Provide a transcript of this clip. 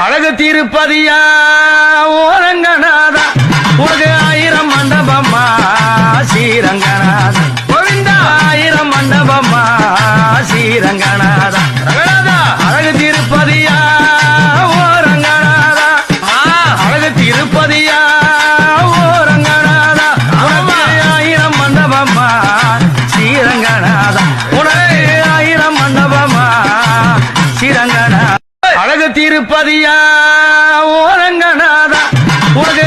அழகு திருப்பதியா ஓரங்கநாதா உனக்கு 1000 மண்டபமா ஸ்ரீரங்கநாதா கோவிந்தா 1000 மண்டபமா ஸ்ரீரங்கநாதா அழகு திருப்பதியா ஓரங்கநாதா அழகு திருப்பதியா ஓரங்கநாதா உனக்கு 1000 மண்டபமா ஸ்ரீரங்கநாதா உனக்கு 1000 மண்டபமா ஸ்ரீரங்கநாதா அழகு திருப்பதியா ஓரங்கநாதா உனக்கு